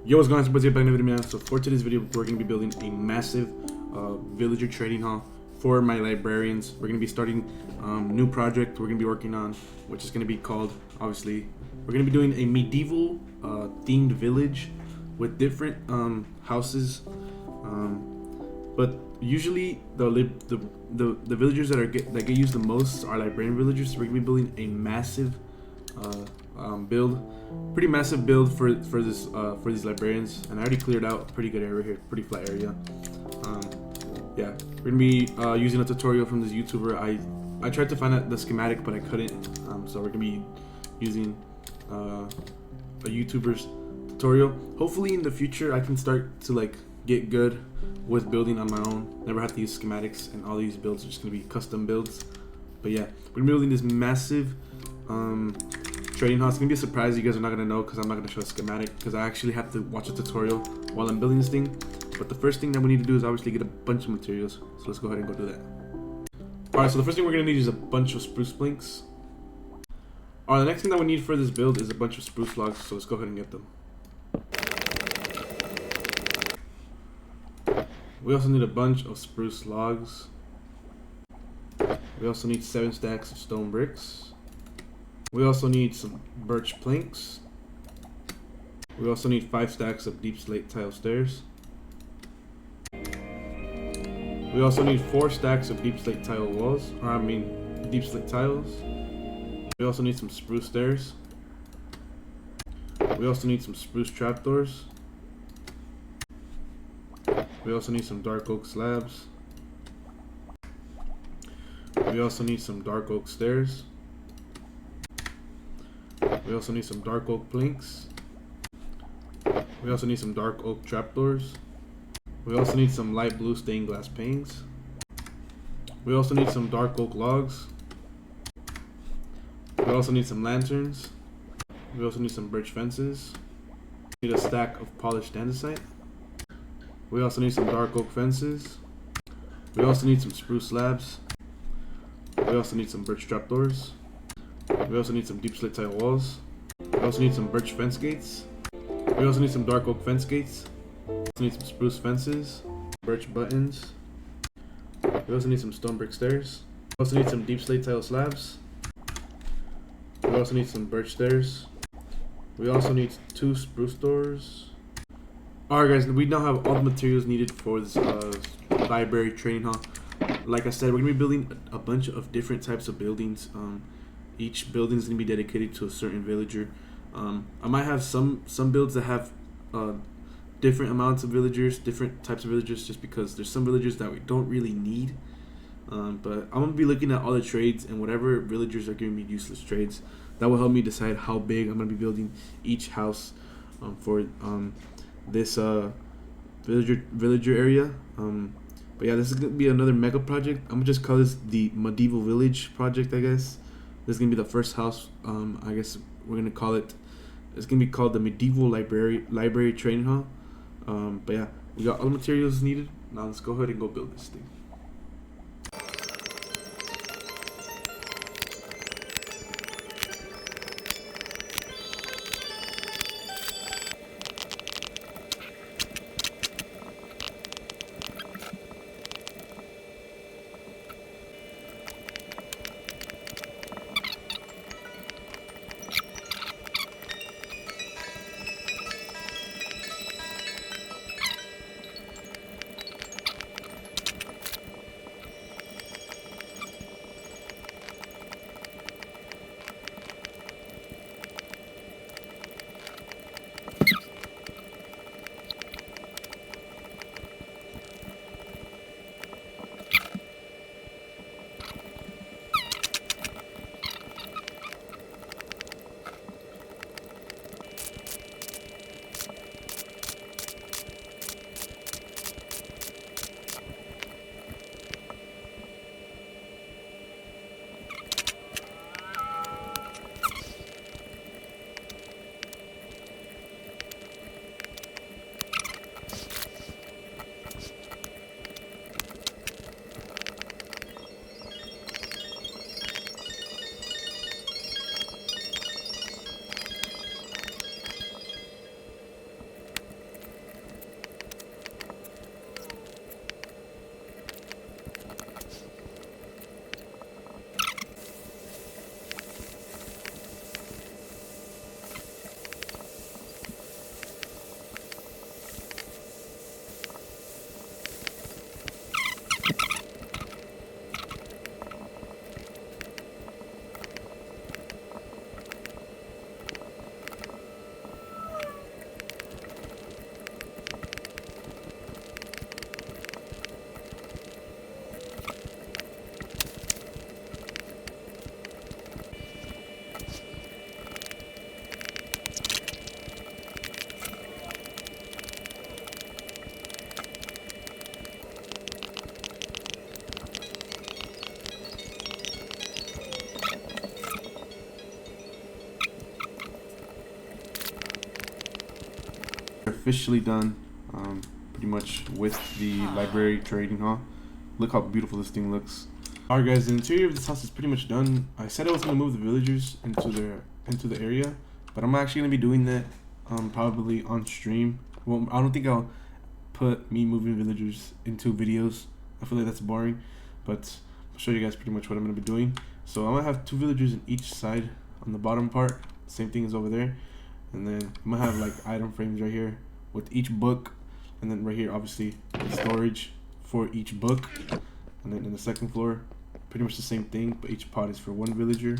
Yo, what's going on? It's back in the video, man. So for today's video, we're going to be building a massive villager trading hall for my librarians. We're going to be starting new project we're going to be working on, which is going to be called, obviously, we're going to be doing a medieval themed village with different houses. But usually the villagers that get used the most are librarian villagers. So we're going to be building a massive pretty massive build for these librarians, and I already cleared out a pretty good area here, pretty flat area. Yeah, we're gonna be using a tutorial from this YouTuber. I tried to find out the schematic, but I couldn't. So we're gonna be using a YouTuber's tutorial. Hopefully in the future I can start to like get good with building on my own. Never have to use schematics, and all these builds are just gonna be custom builds. But yeah, we're gonna be building this massive trading hall. It's gonna be a surprise. You guys are not gonna know because I'm not gonna show a schematic, because I actually have to watch a tutorial while I'm building this thing. But the first thing that we need to do is obviously get a bunch of materials. So let's go ahead and go do that. Alright, so the first thing we're gonna need is a bunch of spruce planks. Alright, the next thing that we need for this build is a bunch of spruce logs. So let's go ahead and get them. We also need a bunch of spruce logs. We also need 7 stacks of stone bricks. We also need some birch planks. We also need 5 stacks of deep slate tile stairs. We also need 4 stacks of deep slate tile walls, deep slate tiles. We also need some spruce stairs. We also need some spruce trapdoors. We also need some dark oak slabs. We also need some dark oak stairs. We also need some dark oak planks. We also need some dark oak trapdoors. We also need some light blue stained glass panes. We also need some dark oak logs. We also need some lanterns. We also need some birch fences. We need a stack of polished andesite. We also need some dark oak fences. We also need some spruce slabs. We also need some birch trapdoors. We also need some deep slate tile walls. We also need some birch fence gates. We also need some dark oak fence gates. We also need some spruce fences, birch buttons. We also need some stone brick stairs. We also need some deep slate tile slabs. We also need some birch stairs. We also need 2 spruce doors. Alright guys, we now have all the materials needed for this library training hall. Like I said, we're going to be building a bunch of different types of buildings. Each building is going to be dedicated to a certain villager. I might have some builds that have different amounts of villagers, different types of villagers, just because there's some villagers that we don't really need. But I'm going to be looking at all the trades, and whatever villagers are giving me useless trades, that will help me decide how big I'm going to be building each house for this villager area. But yeah, this is going to be another mega project. I'm going to just call this the medieval village project, I guess. This is going to be the first house. I guess we're going to call it, it's going to be called the medieval library training hall. But yeah, we got all the materials needed. Now let's go ahead and go build this thing. officially done, pretty much with the library trading hall. Look how beautiful this thing looks. Alright guys, the interior of this house is pretty much done. I said I was gonna move the villagers into the area, but I'm actually gonna be doing that probably on stream. Well, I don't think I'll put me moving villagers into videos. I feel like that's boring, but I'll show you guys pretty much what I'm gonna be doing. So I'm gonna have 2 villagers in each side on the bottom part, same thing as over there, and then I'm gonna have like item frames right here with each book, and then right here obviously the storage for each book, and then in the second floor pretty much the same thing, but each pot is for 1 villager.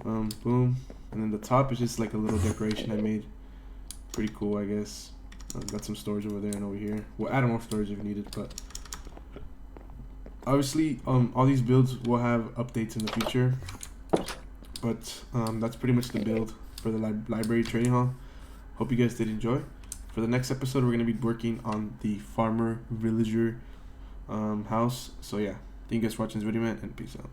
Boom. And then the top is just like a little decoration I made. Pretty cool, I guess. Got some storage over there and over here. We'll add more storage if needed, but obviously all these builds will have updates in the future. But that's pretty much the build for the library trading hall. Hope you guys did enjoy. For the next episode, we're going to be working on the farmer villager house. So yeah, thank you guys for watching this video, man, and peace out.